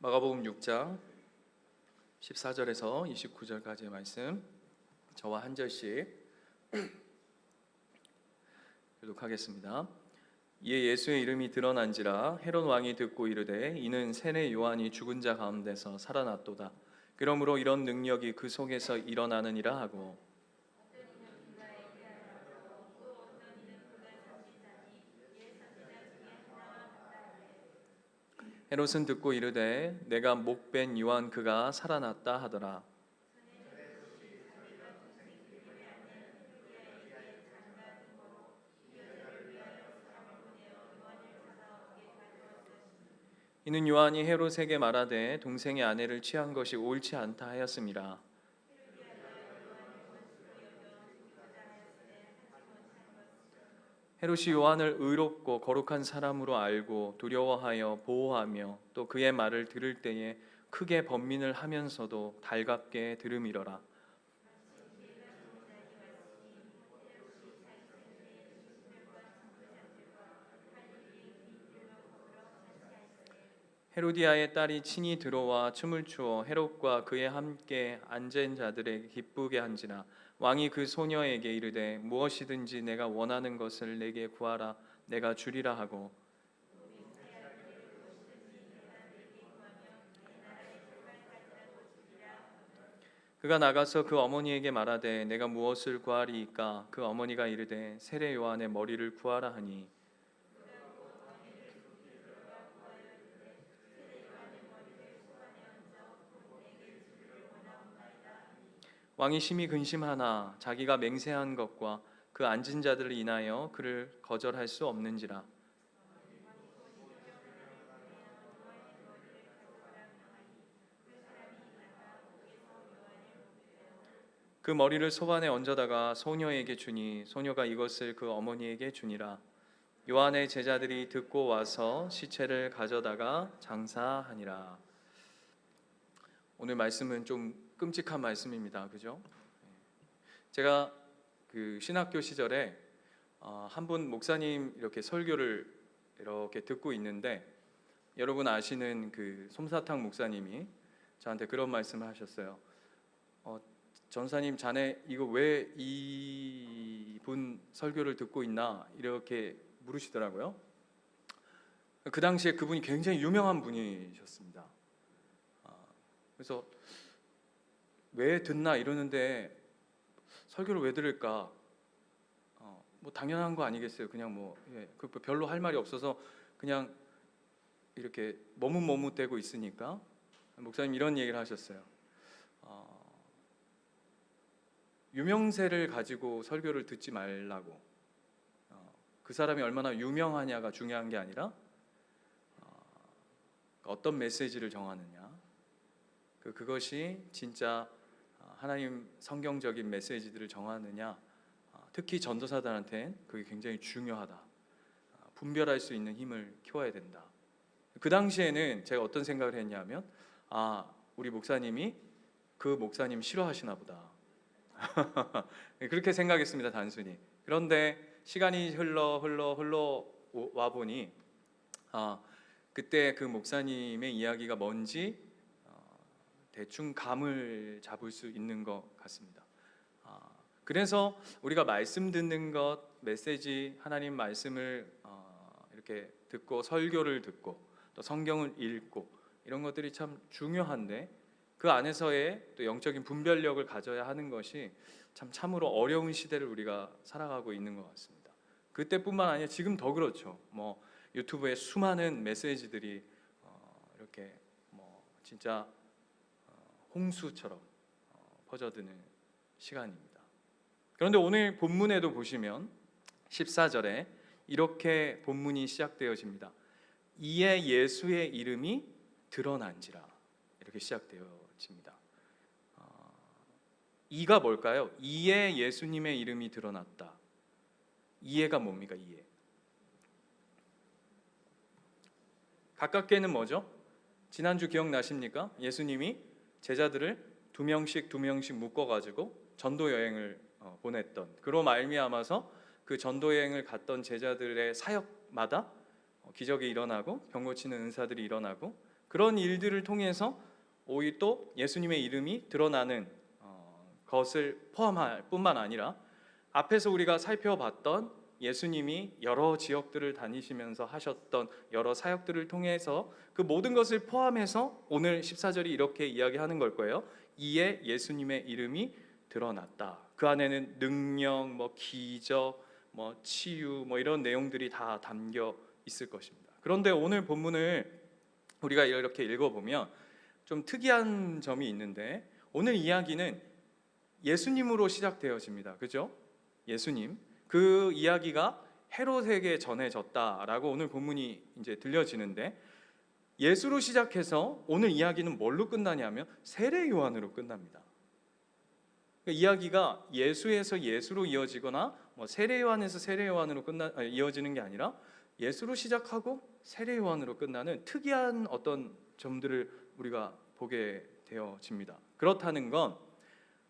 마가복음 6장 14절에서 29절까지의 말씀, 저와 한 절씩 교독하겠습니다. 이에 예수의 이름이 드러난지라 헤롯 왕이 듣고 이르되 이는 세례 요한이 죽은 자 가운데서 살아났도다. 그러므로 이런 능력이 그 속에서 일어나느니라 하고, 헤롯은 듣고 이르되 내가 목벤 요한 그가 살아났다 하더라. 이는 요한이 헤롯에게 말하되 동생의 아내를 취한 것이 옳지 않다 하였음이라. 헤롯이 요한을 의롭고 거룩한 사람으로 알고 두려워하여 보호하며 또 그의 말을 들을 때에 크게 번민을 하면서도 달갑게 들음이러라. 헤로디아의 딸이 친히 들어와 춤을 추어 헤롯과 그에 함께 앉은 자들에게 기쁘게 한지라. 왕이 그 소녀에게 이르되 무엇이든지 내가 원하는 것을 내게 구하라 내가 주리라 하고, 그가 나가서 그 어머니에게 말하되 내가 무엇을 구하리이까? 그 어머니가 이르되 세례 요한의 머리를 구하라 하니, 왕이 심히 근심하나 자기가 맹세한 것과 그 앉은 자들을 인하여 그를 거절할 수 없는지라. 그 머리를 소반에 얹어다가 소녀에게 주니 소녀가 이것을 그 어머니에게 주니라. 요한의 제자들이 듣고 와서 시체를 가져다가 장사하니라. 오늘 말씀은 좀 끔찍한 말씀입니다. 그죠? 제가 그 신학교 시절에 한 분 목사님 이렇게 설교를 이렇게 듣고 있는데, 여러분 아시는 그 솜사탕 목사님이 저한테 그런 말씀을 하셨어요. 전사님, 자네 이거 왜 이분 설교를 듣고 있나 이렇게 물으시더라고요. 그 당시에 그분이 굉장히 유명한 분이셨습니다. 그래서 왜 듣나 이러는데 설교를 왜 들을까? 뭐 당연한 거 아니겠어요. 그냥 그 별로 할 말이 없어서 그냥 이렇게 머뭇머뭇대고 있으니까 목사님 이런 얘기를 하셨어요. 유명세를 가지고 설교를 듣지 말라고. 그 사람이 얼마나 유명하냐가 중요한 게 아니라 어떤 메시지를 정하느냐, 그것이 진짜 하나님 성경적인 메시지들을 정하느냐, 특히 전도사들한테는 그게 굉장히 중요하다. 분별할 수 있는 힘을 키워야 된다. 그 당시에는 제가 어떤 생각을 했냐면, 우리 목사님이 그 목사님 싫어하시나 보다. 그렇게 생각했습니다, 단순히. 그런데 시간이 흘러 와 보니 그때 그 목사님의 이야기가 뭔지 대충 감을 잡을 수 있는 것 같습니다. 그래서 우리가 말씀 듣는 것, 메시지, 하나님 말씀을 이렇게 듣고 설교를 듣고 또 성경을 읽고 이런 것들이 참 중요한데, 그 안에서의 또 영적인 분별력을 가져야 하는 것이 참으로 어려운 시대를 우리가 살아가고 있는 것 같습니다. 그때뿐만 아니라 지금 더 그렇죠. 유튜브에 수많은 메시지들이 이렇게 진짜 홍수처럼 퍼져드는 시간입니다. 그런데 오늘 본문에도 보시면 14절에 이렇게 본문이 시작되어집니다. 이에 예수의 이름이 드러난지라, 이렇게 시작되어집니다. 이가 뭘까요? 이에 예수님의 이름이 드러났다. 이해가 뭡니까? 이해. 가깝게는 뭐죠? 지난주 기억나십니까? 예수님이 제자들을 두 명씩 묶어가지고 전도 여행을 보냈던, 그로 말미암아서 그 전도 여행을 갔던 제자들의 사역마다 기적이 일어나고 병 고치는 은사들이 일어나고 그런 일들을 통해서 오히려 또 예수님의 이름이 드러나는 것을 포함할 뿐만 아니라 앞에서 우리가 살펴봤던 예수님이 여러 지역들을 다니시면서 하셨던 여러 사역들을 통해서 그 모든 것을 포함해서 오늘 14절이 이렇게 이야기하는 걸 거예요. 이에 예수님의 이름이 드러났다. 그 안에는 능력, 기적, 치유, 이런 내용들이 다 담겨 있을 것입니다. 그런데 오늘 본문을 우리가 이렇게 읽어보면 좀 특이한 점이 있는데, 오늘 이야기는 예수님으로 시작되어집니다. 그죠? 예수님. 그 이야기가 헤롯에게 전해졌다라고 오늘 본문이 이제 들려지는데, 예수로 시작해서 오늘 이야기는 뭘로 끝나냐면 세례 요한으로 끝납니다. 이야기가 예수에서 예수로 이어지거나 세례 요한에서 세례 요한으로 이어지는 게 아니라 예수로 시작하고 세례 요한으로 끝나는 특이한 어떤 점들을 우리가 보게 되어집니다. 그렇다는 건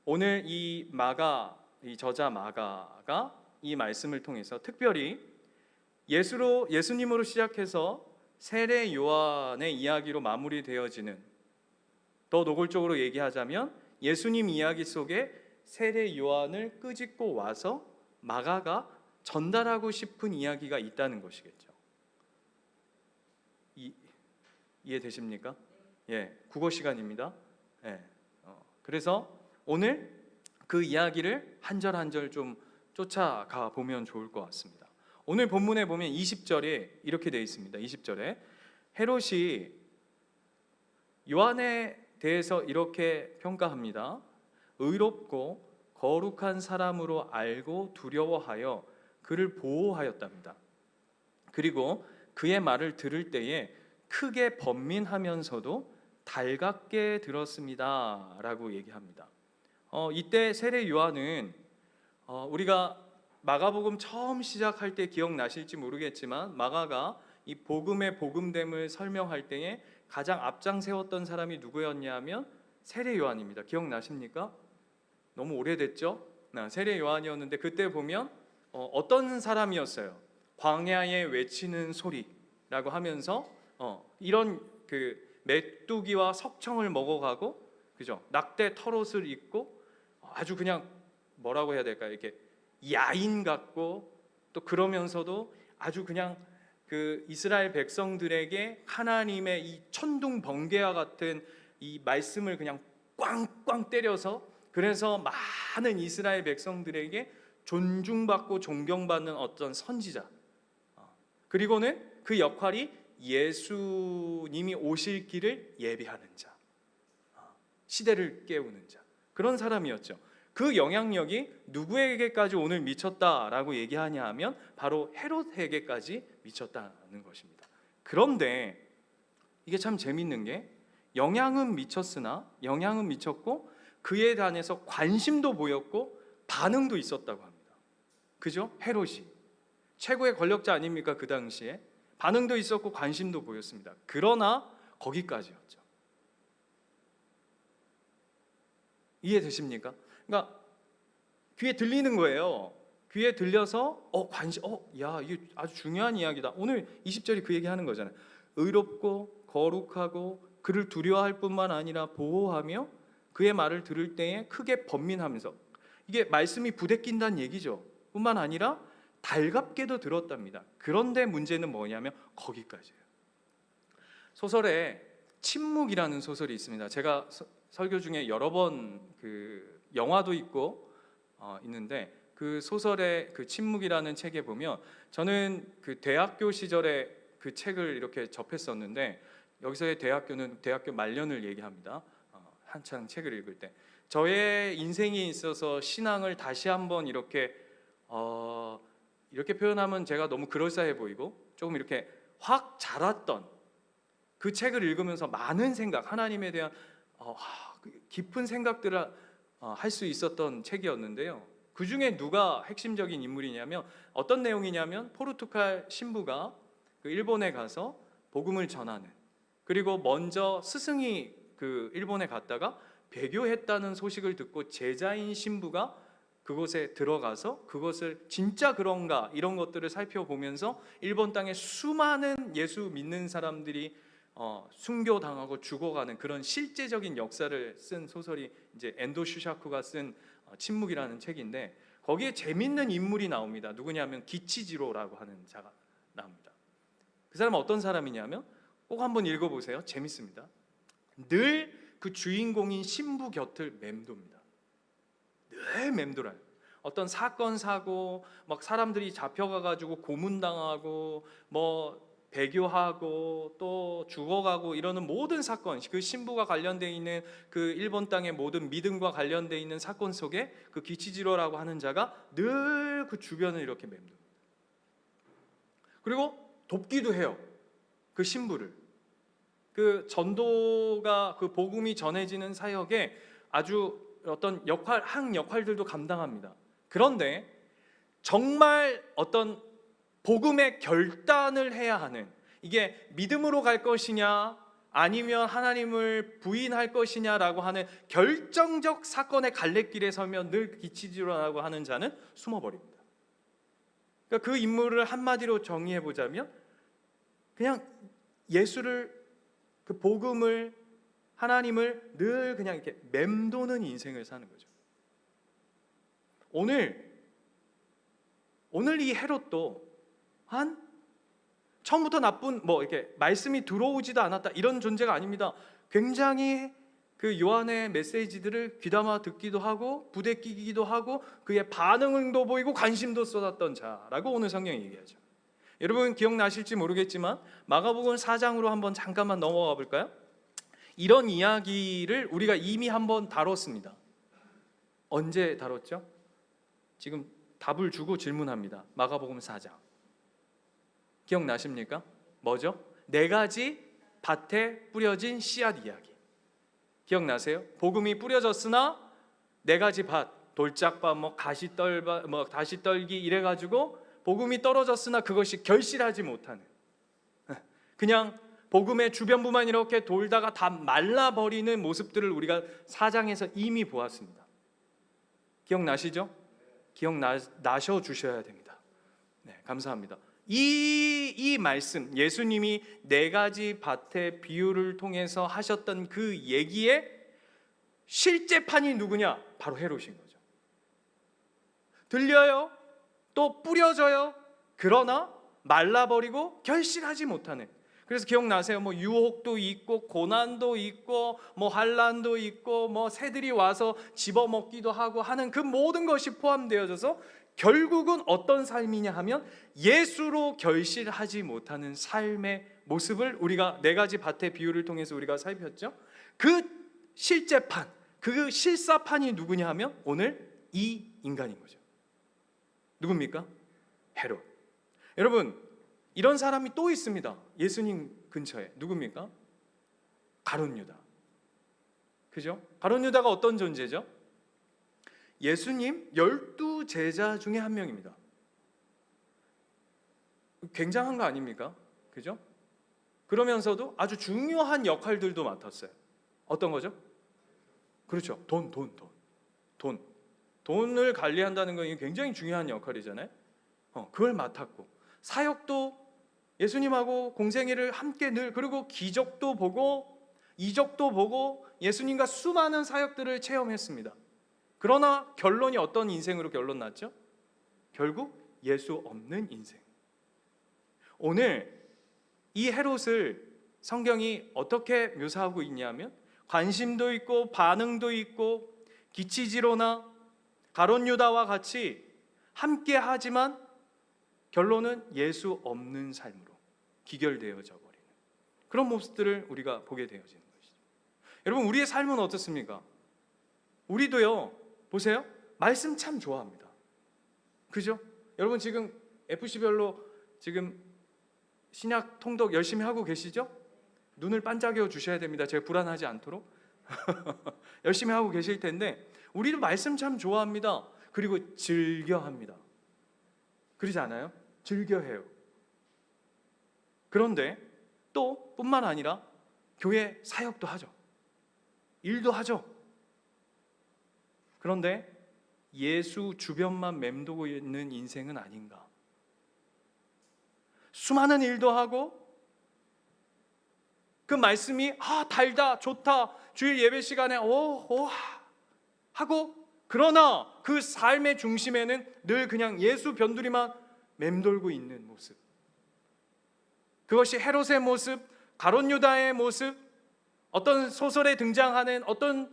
오늘 이 저자 마가가 이 말씀을 통해서 특별히 예수님으로 시작해서 세례 요한의 이야기로 마무리되어지는, 더 노골적으로 얘기하자면 예수님 이야기 속에 세례 요한을 끄집고 와서 마가가 전달하고 싶은 이야기가 있다는 것이겠죠. 이해되십니까? 예, 국어 시간입니다. 예. 그래서 오늘 그 이야기를 한 절 한 절 좀 쫓아가 보면 좋을 것 같습니다. 오늘 본문에 보면 20절에 이렇게 되어 있습니다. 20절에 헤롯이 요한에 대해서 이렇게 평가합니다. 의롭고 거룩한 사람으로 알고 두려워하여 그를 보호하였답니다. 그리고 그의 말을 들을 때에 크게 번민하면서도 달갑게 들었습니다 라고 얘기합니다. 이때 세례 요한은 우리가 마가복음 처음 시작할 때 기억나실지 모르겠지만, 마가가 이 복음의 복음됨을 설명할 때에 가장 앞장 세웠던 사람이 누구였냐면 세례 요한입니다. 기억나십니까? 너무 오래됐죠? 세례 요한이었는데, 그때 보면 어떤 사람이었어요? 광야에 외치는 소리라고 하면서 이런 그 메뚜기와 석청을 먹어가고, 그죠? 낙대 털옷을 입고 아주 그냥 뭐라고 해야 될까요? 이렇게 야인 같고, 또 그러면서도 아주 그냥 그 이스라엘 백성들에게 하나님의 이 천둥 번개와 같은 이 말씀을 그냥 꽝꽝 때려서, 그래서 많은 이스라엘 백성들에게 존중받고 존경받는 어떤 선지자, 그리고는 그 역할이 예수님이 오실 길을 예비하는 자, 시대를 깨우는 자, 그런 사람이었죠. 그 영향력이 누구에게까지 오늘 미쳤다라고 얘기하냐 하면 바로 헤롯에게까지 미쳤다는 것입니다. 그런데 이게 참 재밌는 게, 영향은 미쳤고 그에 대해서 관심도 보였고 반응도 있었다고 합니다. 그죠? 헤롯이 최고의 권력자 아닙니까? 그 당시에 반응도 있었고 관심도 보였습니다. 그러나 거기까지였죠. 이해되십니까? 그러니까 귀에 들리는 거예요. 귀에 들려서 야, 이게 아주 중요한 이야기다. 오늘 20절이 그 얘기하는 거잖아요. 의롭고 거룩하고 그를 두려워할 뿐만 아니라 보호하며 그의 말을 들을 때에 크게 번민하면서, 이게 말씀이 부대낀다는 얘기죠. 뿐만 아니라 달갑게도 들었답니다. 그런데 문제는 뭐냐면 거기까지예요. 소설에 침묵이라는 소설이 있습니다. 제가 설교 중에 여러 번 그 영화도 있고 있는데, 그 소설의 그 침묵이라는 책에 보면, 저는 그 대학교 시절에 그 책을 이렇게 접했었는데, 여기서의 대학교는 대학교 말년을 얘기합니다. 한창 책을 읽을 때 저의 인생에 있어서 신앙을 다시 한번 이렇게 표현하면 제가 너무 그럴싸해 보이고 조금 이렇게 확 자랐던 그 책을 읽으면서 많은 생각, 하나님에 대한 깊은 생각들을 할 수 있었던 책이었는데요. 그 중에 누가 핵심적인 인물이냐면, 어떤 내용이냐면 포르투갈 신부가 그 일본에 가서 복음을 전하는, 그리고 먼저 스승이 그 일본에 갔다가 배교했다는 소식을 듣고 제자인 신부가 그곳에 들어가서 그것을 진짜 그런가 이런 것들을 살펴보면서 일본 땅에 수많은 예수 믿는 사람들이 순교당하고 죽어가는 그런 실제적인 역사를 쓴 소설이 이제 엔도 슈샤쿠가 쓴 침묵이라는 책인데, 거기에 재밌는 인물이 나옵니다. 누구냐면 기치지로라고 하는 자가 나옵니다. 그 사람은 어떤 사람이냐면, 꼭 한번 읽어보세요. 재밌습니다. 늘 그 주인공인 신부 곁을 맴돕니다. 늘 맴돌아요. 어떤 사건 사고, 막 사람들이 잡혀가가지고 고문당하고 뭐 배교하고 또 죽어가고 이러는 모든 사건, 그 신부가 관련되어 있는 그 일본 땅의 모든 믿음과 관련되어 있는 사건 속에 그 기치지로라고 하는 자가 늘 그 주변을 이렇게 맴돌. 그리고 돕기도 해요. 그 신부를. 그 전도가, 그 복음이 전해지는 사역에 아주 어떤 한 역할들도 감당합니다. 그런데 정말 어떤 복음의 결단을 해야 하는, 이게 믿음으로 갈 것이냐 아니면 하나님을 부인할 것이냐라고 하는 결정적 사건의 갈래길에 서면 늘 기치지로라고 하는 자는 숨어버립니다. 그러니까 그 인물을 한마디로 정의해 보자면, 그냥 예수를, 그 복음을, 하나님을 늘 그냥 이렇게 맴도는 인생을 사는 거죠. 오늘 이 헤롯도 처음부터 나쁜, 이렇게 말씀이 들어오지도 않았다 이런 존재가 아닙니다. 굉장히 그 요한의 메시지들을 귀담아 듣기도 하고 부대끼기도 하고 그의 반응도 보이고 관심도 쏟았던 자라고 오늘 성경이 얘기하죠. 여러분 기억나실지 모르겠지만 마가복음 4장으로 한번 잠깐만 넘어가 볼까요? 이런 이야기를 우리가 이미 한번 다뤘습니다. 언제 다뤘죠? 지금 답을 주고 질문합니다. 마가복음 4장 기억나십니까? 뭐죠? 4가지 밭에 뿌려진 씨앗 이야기 기억나세요? 복음이 뿌려졌으나 4가지 밭, 돌짝밭, 가시떨기 이래가지고 복음이 떨어졌으나 그것이 결실하지 못하는, 그냥 복음의 주변부만 이렇게 돌다가 다 말라버리는 모습들을 우리가 4장에서 이미 보았습니다. 기억나시죠? 기억나셔 주셔야 됩니다. 네, 감사합니다. 이 말씀, 예수님이 4가지 밭의 비유를 통해서 하셨던 그 얘기의 실제판이 누구냐? 바로 헤롯인 거죠. 들려요? 또 뿌려져요. 그러나 말라버리고 결실하지 못하는. 그래서 기억나세요? 유혹도 있고 고난도 있고 환난도 있고 새들이 와서 집어먹기도 하고 하는 그 모든 것이 포함되어져서 결국은 어떤 삶이냐 하면 예수로 결실하지 못하는 삶의 모습을 우리가 4가지 밭의 비유를 통해서 우리가 살폈죠. 그 실제판, 그 실사판이 누구냐 하면 오늘 이 인간인 거죠. 누굽니까? 헤롯. 여러분, 이런 사람이 또 있습니다. 예수님 근처에. 누굽니까? 가룟 유다. 그죠? 가룟 유다가 어떤 존재죠? 예수님 12 제자 중에 한 명입니다. 굉장한 거 아닙니까? 그죠? 그러면서도 아주 중요한 역할들도 맡았어요. 어떤 거죠? 그렇죠. 돈을 관리한다는 건 굉장히 중요한 역할이잖아요. 그걸 맡았고, 사역도 예수님하고 공생애를 함께 늘, 그리고 기적도 보고 이적도 보고 예수님과 수많은 사역들을 체험했습니다. 그러나 결론이 어떤 인생으로 결론 났죠? 결국 예수 없는 인생. 오늘 이 헤롯을 성경이 어떻게 묘사하고 있냐면, 관심도 있고 반응도 있고 기치지로나 가룟 유다와 같이 함께 하지만 결론은 예수 없는 삶으로 기결되어져 버리는 그런 모습들을 우리가 보게 되어지는 것이죠. 여러분, 우리의 삶은 어떻습니까? 우리도요, 보세요, 말씀 참 좋아합니다. 그죠? 여러분 지금 FC별로 지금 신약 통독 열심히 하고 계시죠? 눈을 반짝여 주셔야 됩니다. 제가 불안하지 않도록 열심히 하고 계실 텐데, 우리도 말씀 참 좋아합니다. 그리고 즐겨합니다. 그러지 않아요? 즐겨해요. 그런데 또 뿐만 아니라 교회 사역도 하죠. 일도 하죠. 그런데 예수 주변만 맴돌고 있는 인생은 아닌가? 수많은 일도 하고 그 그 말씀이 달다, 좋다, 주일 예배 시간에 하고, 그러나 그 삶의 중심에는 늘 그냥 예수 변두리만 맴돌고 있는 모습, 그것이 헤롯의 모습, 가룟 유다의 모습, 어떤 소설에 등장하는 어떤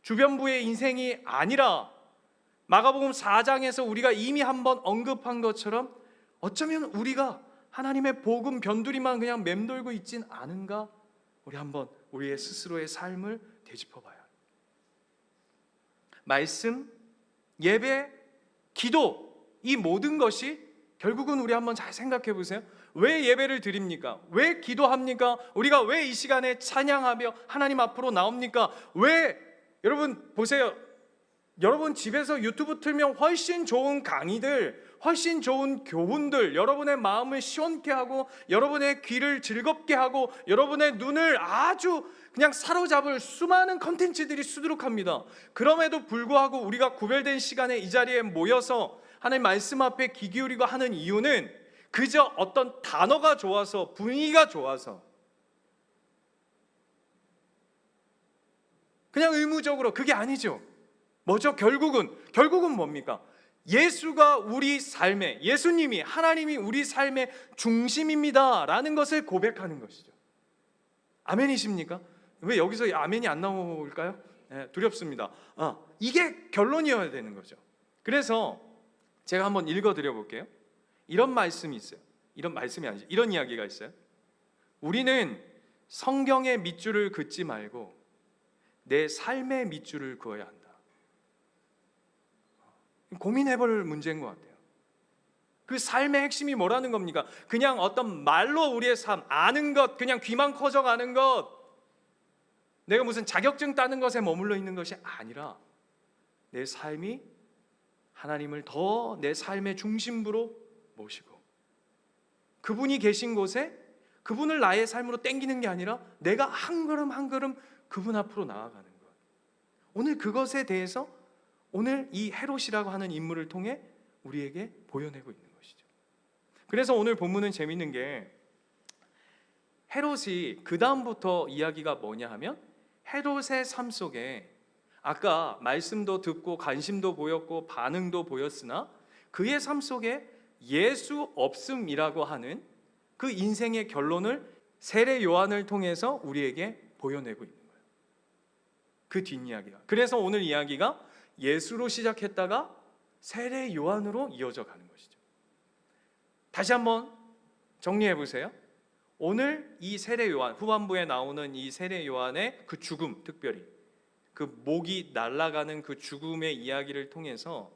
주변부의 인생이 아니라 마가복음 4장에서 우리가 이미 한번 언급한 것처럼 어쩌면 우리가 하나님의 복음 변두리만 그냥 맴돌고 있진 않은가? 우리 한번 우리의 스스로의 삶을 되짚어 봐요. 말씀, 예배, 기도, 이 모든 것이 결국은 우리 한번 잘 생각해 보세요. 왜 예배를 드립니까? 왜 기도합니까? 우리가 왜 이 시간에 찬양하며 하나님 앞으로 나옵니까? 왜? 여러분 보세요. 여러분 집에서 유튜브 틀면 훨씬 좋은 강의들, 훨씬 좋은 교훈들, 여러분의 마음을 시원케 하고 여러분의 귀를 즐겁게 하고 여러분의 눈을 아주 그냥 사로잡을 수많은 컨텐츠들이 수두룩합니다. 그럼에도 불구하고 우리가 구별된 시간에 이 자리에 모여서 하나님 말씀 앞에 귀 기울이고 하는 이유는 그저 어떤 단어가 좋아서, 분위기가 좋아서, 그냥 의무적으로, 그게 아니죠. 뭐죠? 결국은 뭡니까? 예수가 우리 삶의, 예수님이, 하나님이 우리 삶의 중심입니다 라는 것을 고백하는 것이죠. 아멘이십니까? 왜 여기서 아멘이 안 나올까요? 두렵습니다. 이게 결론이어야 되는 거죠. 그래서 제가 한번 읽어드려 볼게요. 이런 말씀이 있어요. 이런 말씀이 아니죠. 이런 이야기가 있어요. 우리는 성경의 밑줄을 긋지 말고 내 삶의 밑줄을 그어야 한다. 고민해볼 문제인 것 같아요. 그 삶의 핵심이 뭐라는 겁니까? 그냥 어떤 말로 우리의 삶, 아는 것, 그냥 귀만 커져가는 것, 내가 무슨 자격증 따는 것에 머물러 있는 것이 아니라 내 삶이 하나님을 더 내 삶의 중심부로 모시고 그분이 계신 곳에 그분을 나의 삶으로 땡기는 게 아니라 내가 한 걸음 한 걸음 그분 앞으로 나아가는 것. 오늘 그것에 대해서 오늘 이 헤롯이라고 하는 인물을 통해 우리에게 보여내고 있는 것이죠. 그래서 오늘 본문은 재밌는 게 헤롯이 그 다음부터 이야기가 뭐냐 하면 헤롯의 삶 속에 아까 말씀도 듣고 관심도 보였고 반응도 보였으나 그의 삶 속에 예수 없음이라고 하는 그 인생의 결론을 세례 요한을 통해서 우리에게 보여내고 있는 거예요. 그 뒷이야기가. 그래서 오늘 이야기가 예수로 시작했다가 세례 요한으로 이어져 가는 것이죠. 다시 한번 정리해 보세요. 오늘 이 세례 요한, 후반부에 나오는 이 세례 요한의 그 죽음, 특별히 그 목이 날아가는 그 죽음의 이야기를 통해서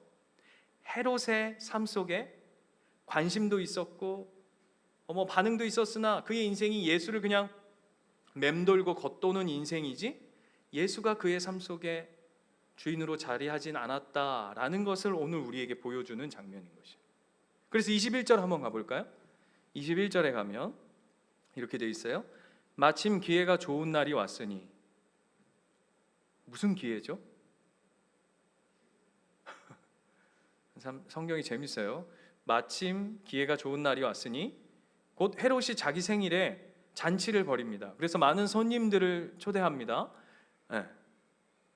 헤롯의 삶 속에 관심도 있었고 반응도 있었으나 그의 인생이 예수를 그냥 맴돌고 겉도는 인생이지 예수가 그의 삶 속에 주인으로 자리하진 않았다라는 것을 오늘 우리에게 보여주는 장면인 것이에요. 그래서 21절 한번 가볼까요? 21절에 가면 이렇게 되어 있어요. 마침 기회가 좋은 날이 왔으니. 무슨 기회죠? 성경이 재밌어요. 마침 기회가 좋은 날이 왔으니 곧 헤롯이 자기 생일에 잔치를 벌입니다. 그래서 많은 손님들을 초대합니다.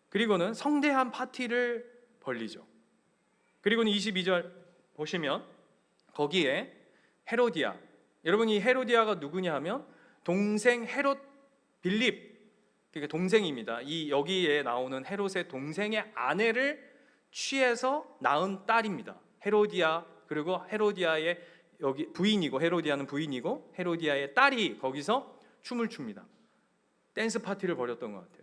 그리고는 성대한 파티를 벌리죠. 그리고는 22절 보시면 거기에 헤로디아, 여러분 이 헤로디아가 누구냐 하면 동생 헤롯 빌립, 그게 동생입니다. 이 여기에 나오는 헤롯의 동생의 아내를 취해서 낳은 딸입니다. 헤로디아, 그리고 헤로디아의 여기 부인이고, 헤로디아는 부인이고 헤로디아의 딸이 거기서 춤을 춥니다. 댄스 파티를 벌였던 것 같아요.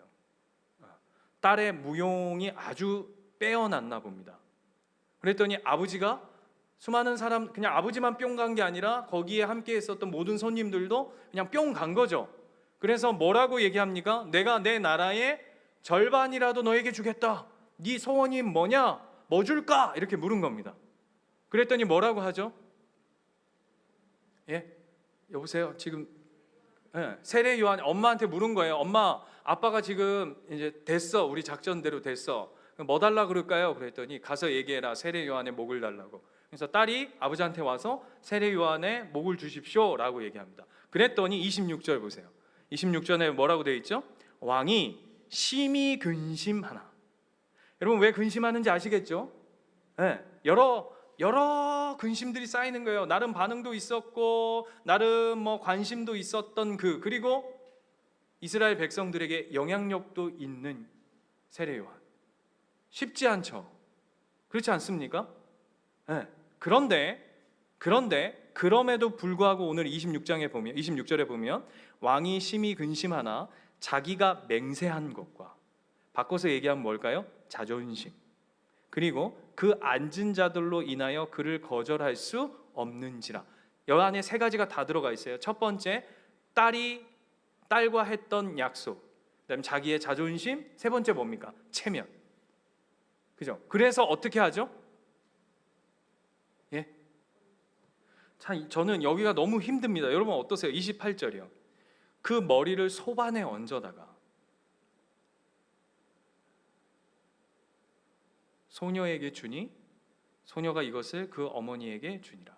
딸의 무용이 아주 빼어났나 봅니다. 그랬더니 아버지가 수많은 사람, 그냥 아버지만 뿅 간 게 아니라 거기에 함께 있었던 모든 손님들도 그냥 뿅 간 거죠. 그래서 뭐라고 얘기합니까? 내가 내 나라의 절반이라도 너에게 주겠다. 네 소원이 뭐냐? 뭐 줄까? 이렇게 물은 겁니다. 그랬더니 뭐라고 하죠? 여보세요. 지금 세례 요한 엄마한테 물은 거예요. 엄마, 아빠가 지금 이제 됐어. 우리 작전대로 됐어. 뭐 달라 그럴까요? 그랬더니 가서 얘기해라. 세례 요한의 목을 달라고. 그래서 딸이 아버지한테 와서 세례 요한의 목을 주십시오라고 얘기합니다. 그랬더니 26절 보세요. 26절에 뭐라고 되어 있죠? 왕이 심히 근심하나. 여러분 왜 근심하는지 아시겠죠? 네, 여러 근심들이 쌓이는 거예요. 나름 반응도 있었고 나름 관심도 있었던 그리고 이스라엘 백성들에게 영향력도 있는 세례 요한. 쉽지 않죠. 그렇지 않습니까? 네. 그런데 그럼에도 불구하고 오늘 26절에 보면 왕이 심히 근심하나 자기가 맹세한 것과 바꿔서 얘기하면 뭘까요? 자존심. 그리고 그 앉은 자들로 인하여 그를 거절할 수 없는지라. 여 안에 세 가지가 다 들어가 있어요. 첫 번째, 딸과 했던 약속. 그다음에 자기의 자존심. 세 번째 뭡니까? 체면. 그죠? 그래서 어떻게 하죠? 예? 참 저는 여기가 너무 힘듭니다. 여러분 어떠세요? 28절이요. 그 머리를 소반에 얹어다가 소녀에게 주니 소녀가 이것을 그 어머니에게 주니라.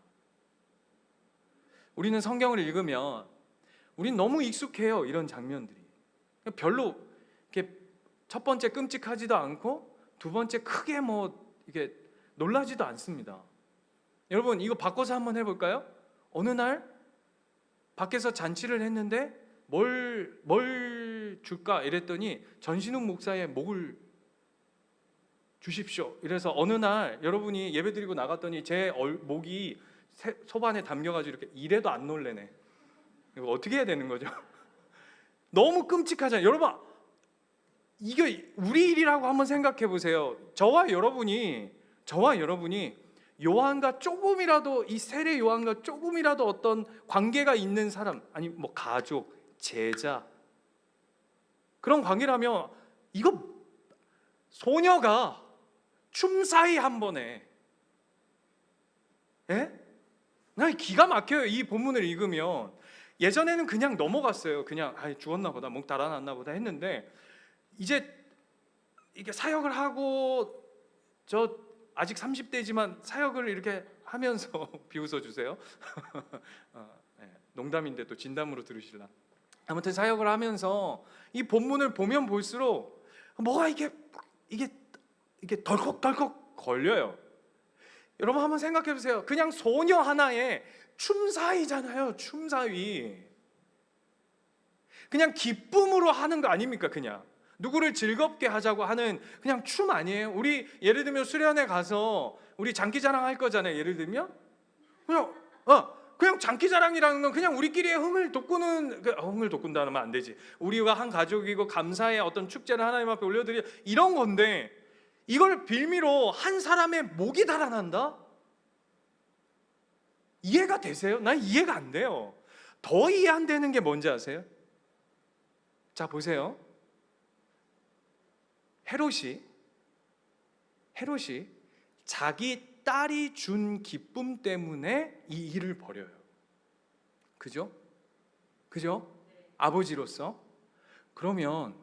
우리는 성경을 읽으면 우린 너무 익숙해요. 이런 장면들이 별로 이렇게 첫 번째 끔찍하지도 않고 두 번째 크게 이게 놀라지도 않습니다. 여러분 이거 바꿔서 한번 해볼까요? 어느 날 밖에서 잔치를 했는데 뭘 줄까 이랬더니 전신욱 목사의 목을 주십시오. 이래서 어느 날 여러분이 예배드리고 나갔더니 제 목이 소반에 담겨가지고 이렇게 이래도 안 놀래네. 이거 어떻게 해야 되는 거죠? 너무 끔찍하잖아요. 여러분 이게 우리 일이라고 한번 생각해 보세요. 저와 여러분이 요한과 조금이라도 이 세례 요한과 조금이라도 어떤 관계가 있는 사람, 아니 가족, 제자 그런 관계라면 이거 소녀가 춤사위 한 번에 나 기가 막혀요. 이 본문을 읽으면 예전에는 그냥 넘어갔어요. 그냥 죽었나 보다, 목 달아났나 보다 했는데 이제 이게 사역을 하고 저 아직 30대지만 사역을 이렇게 하면서 비웃어 주세요. 농담인데 또 진담으로 들으실라. 아무튼 사역을 하면서 이 본문을 보면 볼수록 뭐가 이게 덜컥덜컥 걸려요. 여러분 한번 생각해 보세요. 그냥 소녀 하나의 춤사위잖아요. 춤사위. 그냥 기쁨으로 하는 거 아닙니까? 그냥 누구를 즐겁게 하자고 하는 그냥 춤 아니에요? 우리 예를 들면 수련회 가서 우리 장기자랑 할 거잖아요. 예를 들면 그냥 장기자랑이라는 건 그냥 우리끼리의 흥을 돋구는, 흥을 돋군다는 말 안 되지. 우리가 한 가족이고 감사의 어떤 축제를 하나님 앞에 올려드려 이런 건데 이걸 빌미로 한 사람의 목이 달아난다? 이해가 되세요? 난 이해가 안 돼요. 더 이해 안 되는 게 뭔지 아세요? 자 보세요. 헤롯이 자기 딸이 준 기쁨 때문에 이 일을 벌여요. 그죠? 아버지로서. 그러면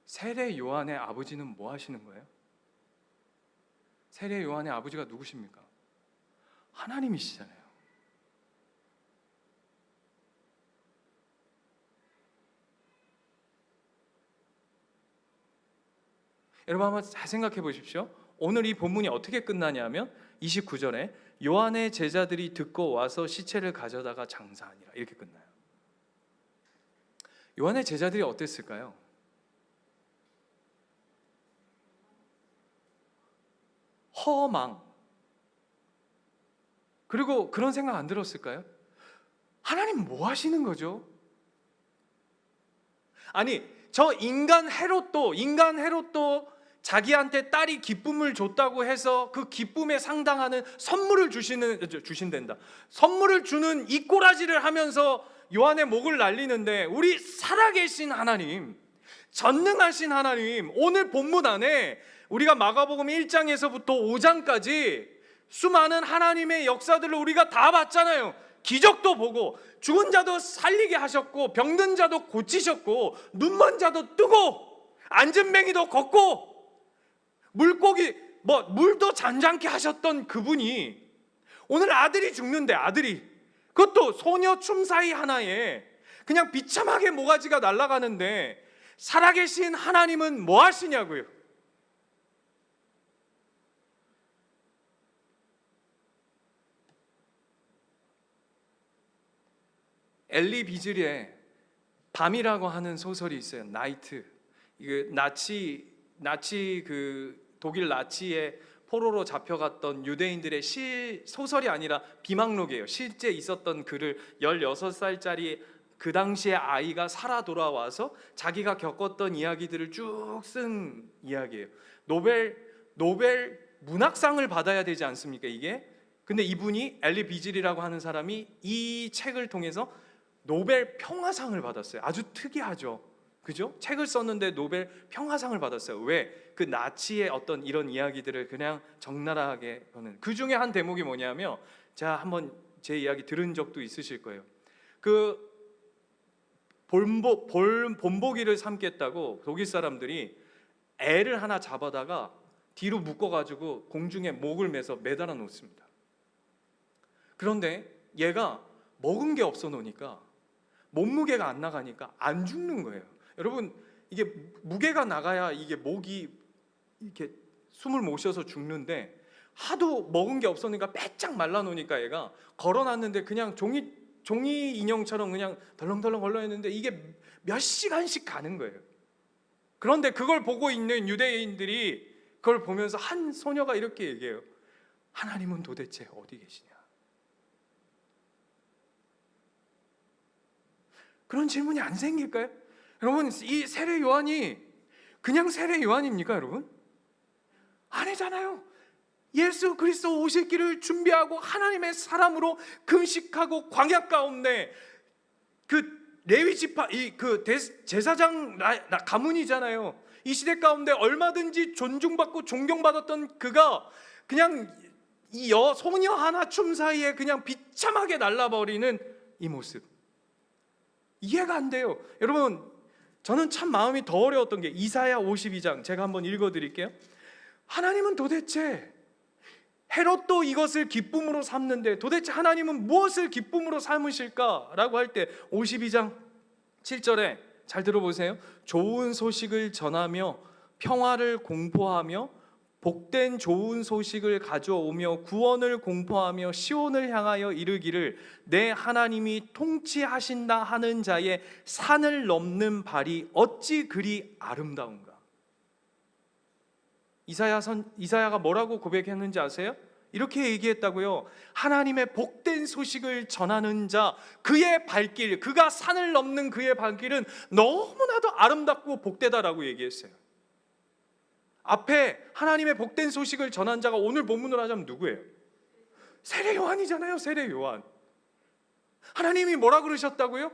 세례 요한의 아버지는 뭐 하시는 거예요? 세례 요한의 아버지가 누구십니까? 하나님이시잖아요. 여러분 한번 잘 생각해 보십시오. 오늘 이 본문이 어떻게 끝나냐면 29절에 요한의 제자들이 듣고 와서 시체를 가져다가 장사하니라 이렇게 끝나요. 요한의 제자들이 어땠을까요? 허망. 그리고 그런 생각 안 들었을까요? 하나님 뭐 하시는 거죠? 아니 저 인간 헤롯도 자기한테 딸이 기쁨을 줬다고 해서 그 기쁨에 상당하는 선물을 주신댄다. 선물을 주는 이 꼬라지를 하면서 요한의 목을 날리는데 우리 살아계신 하나님, 전능하신 하나님, 오늘 본문 안에 우리가 마가복음 1장에서부터 5장까지 수많은 하나님의 역사들을 우리가 다 봤잖아요. 기적도 보고 죽은 자도 살리게 하셨고 병든 자도 고치셨고 눈먼 자도 뜨고 앉은 맹이도 걷고 물고기 물도 잔잔케 하셨던 그분이 오늘 아들이 죽는데, 아들이 그것도 소녀 춤사위 하나에 그냥 비참하게 모가지가 날아가는데 살아계신 하나님은 뭐 하시냐고요? 엘리 비즐의 밤이라고 하는 소설이 있어요. 나이트. 이거 나치 그 독일 나치의 포로로 잡혀갔던 유대인들의 소설이 아니라 비망록이에요. 실제 있었던 글을 16살짜리 그 당시의 아이가 살아 돌아와서 자기가 겪었던 이야기들을 쭉 쓴 이야기예요. 노벨 문학상을 받아야 되지 않습니까, 이게? 근데 이분이 엘리 비즐이라고 하는 사람이 이 책을 통해서 노벨 평화상을 받았어요. 아주 특이하죠. 그죠? 책을 썼는데 노벨 평화상을 받았어요. 왜? 그 나치의 어떤 이런 이야기들을 그냥 적나라하게 하는. 그 중에 한 대목이 뭐냐면, 제가 한번 제 이야기 들은 적도 있으실 거예요. 그 본보기를 삼겠다고 독일 사람들이 애를 하나 잡아다가 뒤로 묶어가지고 공중에 목을 매서 매달아 놓습니다. 그런데 얘가 먹은 게 없어 놓으니까 몸무게가 안 나가니까 안 죽는 거예요. 여러분, 이게 무게가 나가야 이게 목이 이렇게 숨을 못 쉬어서 죽는데, 하도 먹은 게 없으니까 빼짝 말라 놓으니까 얘가 걸어놨는데 그냥 종이 인형처럼 그냥 덜렁덜렁 걸러있는데 이게 몇 시간씩 가는 거예요. 그런데 그걸 보고 있는 유대인들이 그걸 보면서 한 소녀가 이렇게 얘기해요. 하나님은 도대체 어디 계시냐? 그런 질문이 안 생길까요? 여러분, 이 세례 요한이 그냥 세례 요한입니까, 여러분? 아니잖아요. 예수 그리스도 오실 길을 준비하고 하나님의 사람으로 금식하고 광야 가운데 그 레위 지파 그 제사장 가문이잖아요. 이 시대 가운데 얼마든지 존중받고 존경받았던 그가 그냥 이 소녀 하나 춤 사이에 그냥 비참하게 날라버리는 이 모습, 이해가 안 돼요. 여러분, 저는 참 마음이 더 어려웠던 게 이사야 52장 제가 한번 읽어드릴게요. 하나님은 도대체 헤롯도 이것을 기쁨으로 삼는데 도대체 하나님은 무엇을 기쁨으로 삼으실까라고 할 때 52장 7절에 잘 들어보세요. 좋은 소식을 전하며 평화를 공포하며 복된 좋은 소식을 가져오며 구원을 공포하며 시온을 향하여 이르기를 내 하나님이 통치하신다 하는 자의 산을 넘는 발이 어찌 그리 아름다운가. 이사야가 뭐라고 고백했는지 아세요? 이렇게 얘기했다고요. 하나님의 복된 소식을 전하는 자, 그의 발길, 그가 산을 넘는 그의 발길은 너무나도 아름답고 복되다라고 얘기했어요. 앞에 하나님의 복된 소식을 전한 자가 오늘 본문으로 하자면 누구예요? 세례 요한이잖아요. 세례 요한. 하나님이 뭐라 그러셨다고요?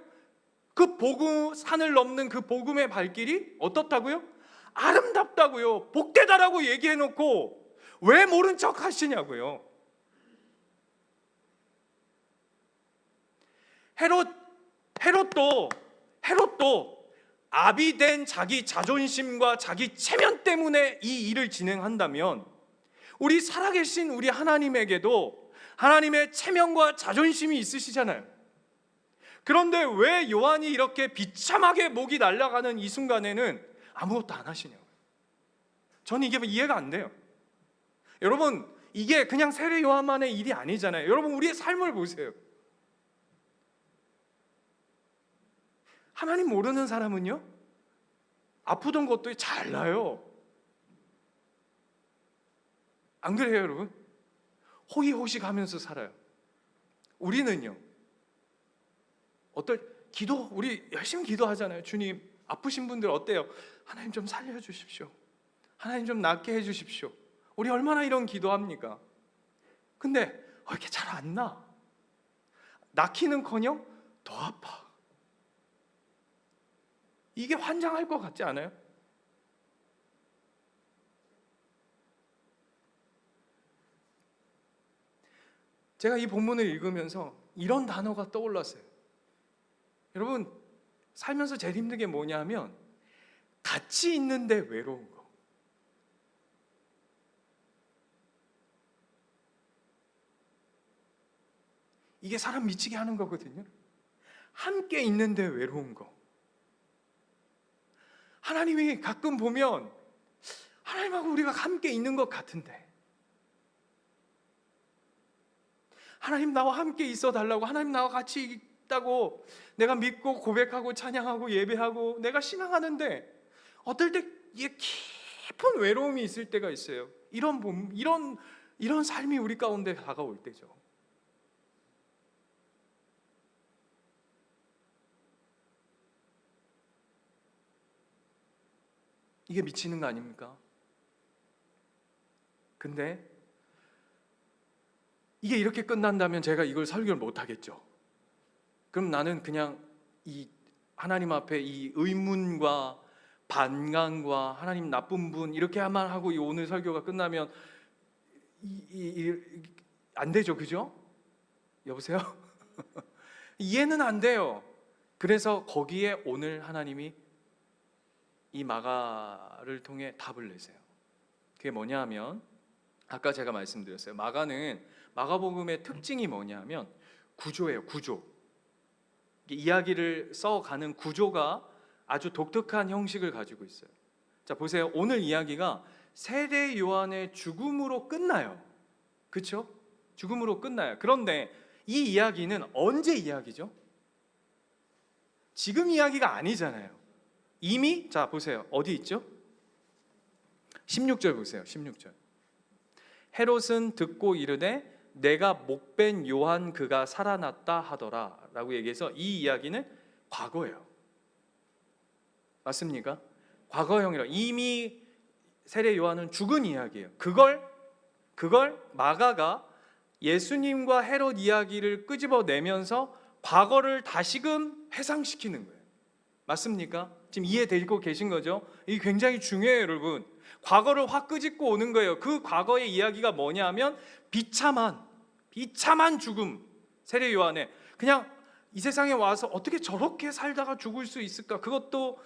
그 복음, 산을 넘는 그 복음의 발길이 어떻다고요? 아름답다고요. 복되다라고 얘기해놓고 왜 모른 척 하시냐고요. 헤롯도 아비된 자기 자존심과 자기 체면 때문에 이 일을 진행한다면 우리 살아계신 우리 하나님에게도 하나님의 체면과 자존심이 있으시잖아요. 그런데 왜 요한이 이렇게 비참하게 목이 날아가는 이 순간에는 아무것도 안 하시냐고요. 저는 이게 이해가 안 돼요. 여러분, 이게 그냥 세례 요한만의 일이 아니잖아요. 여러분, 우리의 삶을 보세요. 하나님 모르는 사람은요, 아프던 것도 잘 나요. 안 그래요, 여러분? 호의호식 하면서 살아요. 우리는요, 우리 열심히 기도하잖아요. 주님, 아프신 분들 어때요? 하나님 좀 살려주십시오. 하나님 좀 낫게 해주십시오. 우리 얼마나 이런 기도합니까? 근데 왜 이렇게 잘 안 나? 낫기는커녕 더 아파. 이게 환장할 것 같지 않아요? 제가 이 본문을 읽으면서 이런 단어가 떠올랐어요. 여러분, 살면서 제일 힘든 게 뭐냐면 같이 있는데 외로운 거. 이게 사람 미치게 하는 거거든요. 함께 있는데 외로운 거. 하나님이 가끔 보면 하나님하고 우리가 함께 있는 것 같은데, 하나님 나와 함께 있어 달라고, 하나님 나와 같이 있다고 내가 믿고 고백하고 찬양하고 예배하고 내가 신앙하는데 어떨 때 이게 깊은 외로움이 있을 때가 있어요. 이런 삶이 우리 가운데 다가올 때죠. 이게 미치는 거 아닙니까? 근데 이게 이렇게 끝난다면 제가 이걸 설교를 못 하겠죠. 그럼 나는 그냥 이 하나님 앞에 이 의문과 반감과 하나님 나쁜 분 이렇게만 하고 이 오늘 설교가 끝나면 안 되죠, 그죠? 여보세요? 이해는 안 돼요. 그래서 거기에 오늘 하나님이 이 마가를 통해 답을 내세요. 그게 뭐냐 하면, 아까 제가 말씀드렸어요. 마가복음의 특징이 뭐냐 하면 구조예요. 구조. 이야기를 써가는 구조가 아주 독특한 형식을 가지고 있어요. 자, 보세요. 오늘 이야기가 세례 요한의 죽음으로 끝나요. 그렇죠? 죽음으로 끝나요. 그런데 이 이야기는 언제 이야기죠? 지금 이야기가 아니잖아요. 이미, 자 보세요. 어디 있죠? 16절 보세요. 16절. 헤롯은 듣고 이르되 내가 목벤 요한 그가 살아났다 하더라 라고 얘기해서 이 이야기는 과거예요. 맞습니까? 과거형이라. 이미 세례 요한은 죽은 이야기예요. 그걸 마가가 예수님과 헤롯 이야기를 끄집어내면서 과거를 다시금 회상시키는 거예요. 맞습니까? 지금 이해되고 계신 거죠? 이게 굉장히 중요해요, 여러분. 과거를 확 끄집고 오는 거예요. 그 과거의 이야기가 뭐냐면 비참한 죽음. 세례 요한의 그냥 이 세상에 와서 어떻게 저렇게 살다가 죽을 수 있을까? 그것도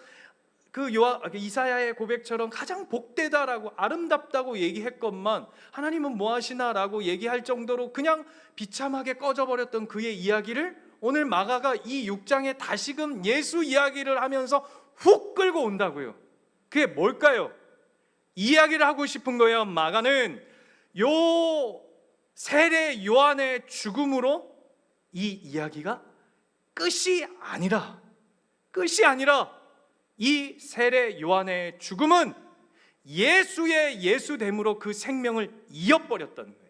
이사야의 고백처럼 가장 복되다라고 아름답다고 얘기했건만 하나님은 뭐 하시나라고 얘기할 정도로 그냥 비참하게 꺼져버렸던 그의 이야기를 오늘 마가가 이 6장에 다시금 예수 이야기를 하면서 훅 끌고 온다고요. 그게 뭘까요? 이야기를 하고 싶은 거예요. 마가는 요 세례 요한의 죽음으로 이 이야기가 끝이 아니라 이 세례 요한의 죽음은 예수의 예수됨으로 그 생명을 이어버렸다는 거예요.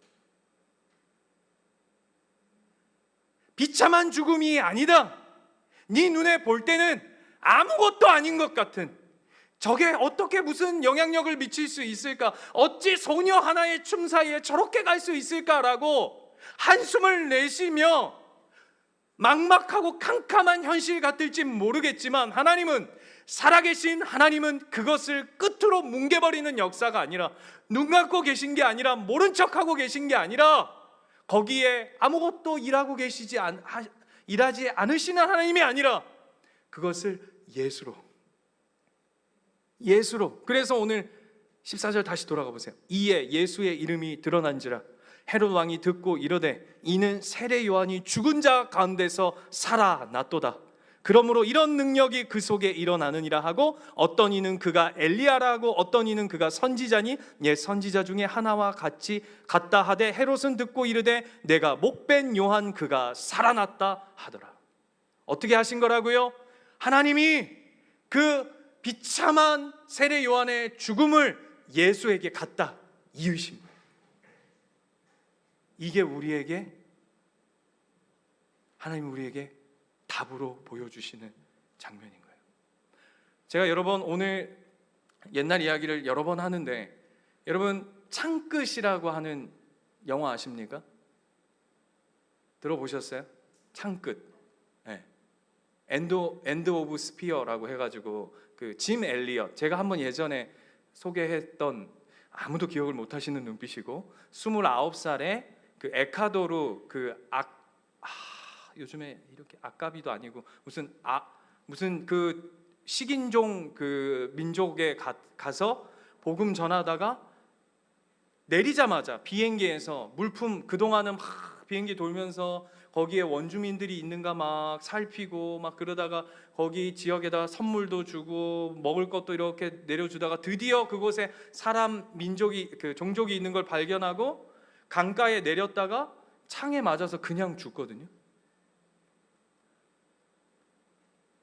비참한 죽음이 아니다. 네 눈에 볼 때는 아무것도 아닌 것 같은, 저게 어떻게 무슨 영향력을 미칠 수 있을까? 어찌 소녀 하나의 춤 사이에 저렇게 갈 수 있을까라고 한숨을 내쉬며 막막하고 캄캄한 현실 같을지 모르겠지만 하나님은, 살아계신 하나님은 그것을 끝으로 뭉개버리는 역사가 아니라, 눈 감고 계신 게 아니라, 모른 척하고 계신 게 아니라, 거기에 아무것도 일하지 않으시는 하나님이 아니라 그것을 예수로. 그래서 오늘 14절 다시 돌아가 보세요. 이에 예수의 이름이 드러난지라 헤롯 왕이 듣고 이르되 이는 세례 요한이 죽은 자 가운데서 살아났도다. 그러므로 이런 능력이 그 속에 일어나느니라 하고, 어떤 이는 그가 엘리야라 하고 어떤 이는 그가 선지자니 옛 선지자 중에 하나와 같다 하되 헤롯은 듣고 이르되 내가 목벤 요한 그가 살아났다 하더라. 어떻게 하신 거라고요? 하나님이 그 비참한 세례 요한의 죽음을 예수에게 갖다 이으신 거예요. 이게 하나님 우리에게 답으로 보여주시는 장면인 거예요. 제가 오늘 옛날 이야기를 여러 번 하는데, 여러분 창끝이라고 하는 영화 아십니까? 들어보셨어요? 창끝. 네. 엔드 오브 스피어라고 해가지고 그 짐 엘리엇, 제가 한번 예전에 소개했던, 아무도 기억을 못 하시는 눈빛이고, 29살에 그 에콰도르 요즘에 이렇게 아까비도 아니고 무슨 그 식인종 그 민족에 가서 복음 전하다가 내리자마자 비행기에서 물품, 그동안은 막 비행기 돌면서 거기에 원주민들이 있는가 막 살피고 막 그러다가 거기 지역에다 선물도 주고 먹을 것도 이렇게 내려주다가 드디어 그곳에 사람 민족이 그 종족이 있는 걸 발견하고 강가에 내렸다가 창에 맞아서 그냥 죽거든요.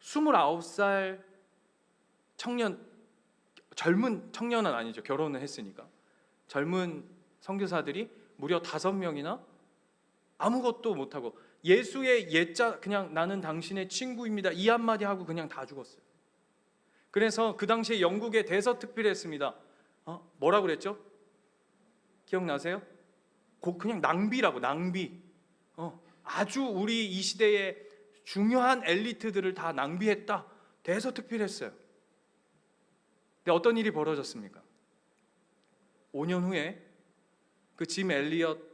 29살 청년, 젊은 청년은 아니죠. 결혼을 했으니까. 젊은 선교사들이 무려 5명이나 아무것도 못하고 예수의 예자 그냥 나는 당신의 친구입니다 이 한마디 하고 그냥 다 죽었어요. 그래서 그 당시에 영국의 대서특필했습니다. 뭐라고 그랬죠? 기억나세요? 그냥 낭비라고, 낭비. 아주 우리 이 시대의 중요한 엘리트들을 다 낭비했다. 대서특필했어요. 근데 어떤 일이 벌어졌습니까? 5년 후에 그 짐 엘리엇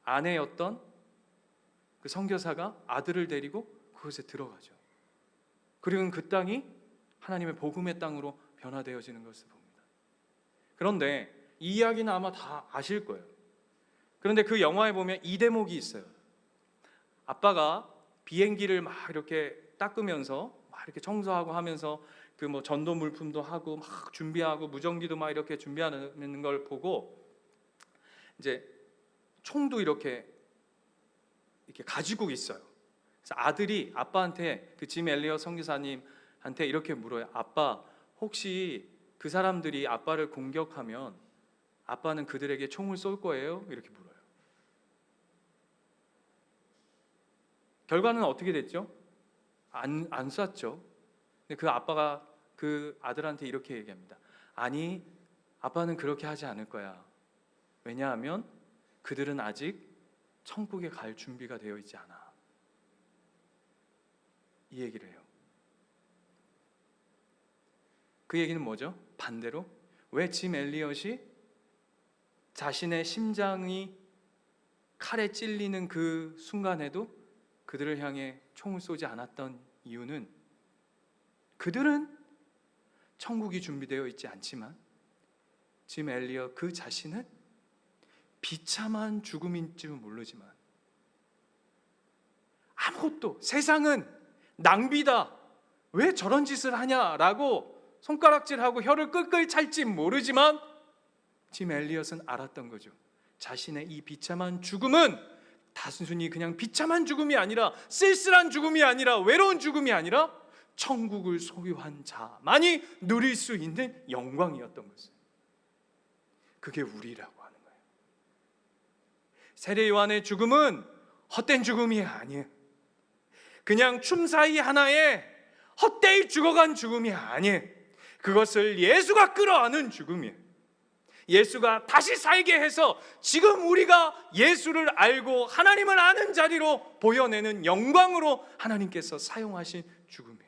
아내였던 그 선교사가 아들을 데리고 그곳에 들어가죠. 그리고 그 땅이 하나님의 복음의 땅으로 변화되어지는 것을 봅니다. 그런데 이 이야기는 아마 다 아실 거예요. 그런데 그 영화에 보면 이 대목이 있어요. 아빠가 비행기를 막 이렇게 닦으면서 막 이렇게 청소하고 하면서 그 뭐 전도 물품도 하고 막 준비하고 무전기도 막 이렇게 준비하는 걸 보고 이제 총도 이렇게 가지고 있어요. 그래서 아들이 아빠한테 그 짐 엘리엇 선교사님한테 이렇게 물어요. 아빠, 혹시 그 사람들이 아빠를 공격하면 아빠는 그들에게 총을 쏠 거예요? 이렇게 물어요. 결과는 어떻게 됐죠? 안 쐈죠. 근데 그 아빠가 그 아들한테 이렇게 얘기합니다. 아니, 아빠는 그렇게 하지 않을 거야. 왜냐하면 그들은 아직 천국에 갈 준비가 되어 있지 않아. 이 얘기를 해요. 그 얘기는 뭐죠? 반대로 왜 짐 엘리엇이 자신의 심장이 칼에 찔리는 그 순간에도 그들을 향해 총을 쏘지 않았던 이유는 그들은 천국이 준비되어 있지 않지만 짐 엘리엇 그 자신은 비참한 죽음인 줄 모르지만 아무것도 세상은 낭비다 왜 저런 짓을 하냐라고 손가락질하고 혀를 끌끌 찰지 모르지만 짐 엘리엇은 알았던 거죠. 자신의 이 비참한 죽음은 단순히 그냥 비참한 죽음이 아니라 쓸쓸한 죽음이 아니라 외로운 죽음이 아니라 천국을 소유한 자만이 누릴 수 있는 영광이었던 것을. 그게 우리라고 하는 거예요. 세례 요한의 죽음은 헛된 죽음이 아니에요. 그냥 춤사위 하나에 헛되이 죽어간 죽음이 아니에요. 그것을 예수가 끌어안은 죽음이에요. 예수가 다시 살게 해서 지금 우리가 예수를 알고 하나님을 아는 자리로 보여내는 영광으로 하나님께서 사용하신 죽음이에요.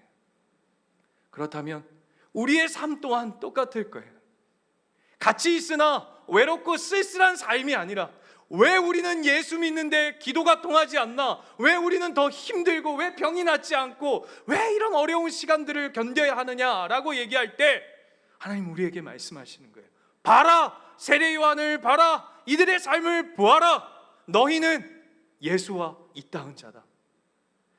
그렇다면 우리의 삶 또한 똑같을 거예요. 같이 있으나 외롭고 쓸쓸한 삶이 아니라 왜 우리는 예수 믿는데 기도가 통하지 않나? 왜 우리는 더 힘들고 왜 병이 낫지 않고 왜 이런 어려운 시간들을 견뎌야 하느냐라고 얘기할 때 하나님 우리에게 말씀하시는 거예요. 봐라, 세례 요한을 봐라, 이들의 삶을 보아라. 너희는 예수와 이따은 자다.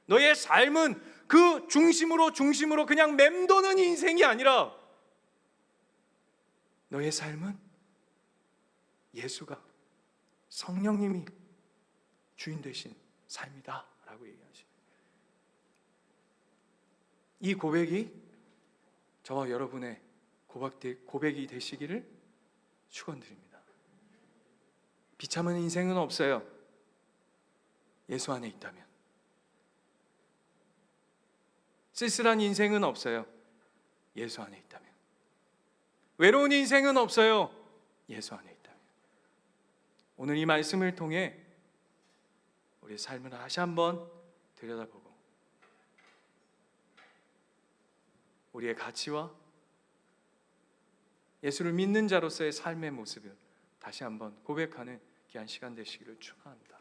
너의 삶은 그 중심으로 그냥 맴도는 인생이 아니라 너의 삶은 예수가 성령님이 주인 되신 삶이다 라고 얘기하십니다. 이 고백이 저와 여러분의 고백이 되시기를 축원드립니다. 비참한 인생은 없어요. 예수 안에 있다면. 쓸쓸한 인생은 없어요. 예수 안에 있다면. 외로운 인생은 없어요. 예수 안에 있다면. 오늘 이 말씀을 통해 우리의 삶을 다시 한번 들여다보고 우리의 가치와 예수를 믿는 자로서의 삶의 모습을 다시 한번 고백하는 귀한 시간 되시기를 축원합니다.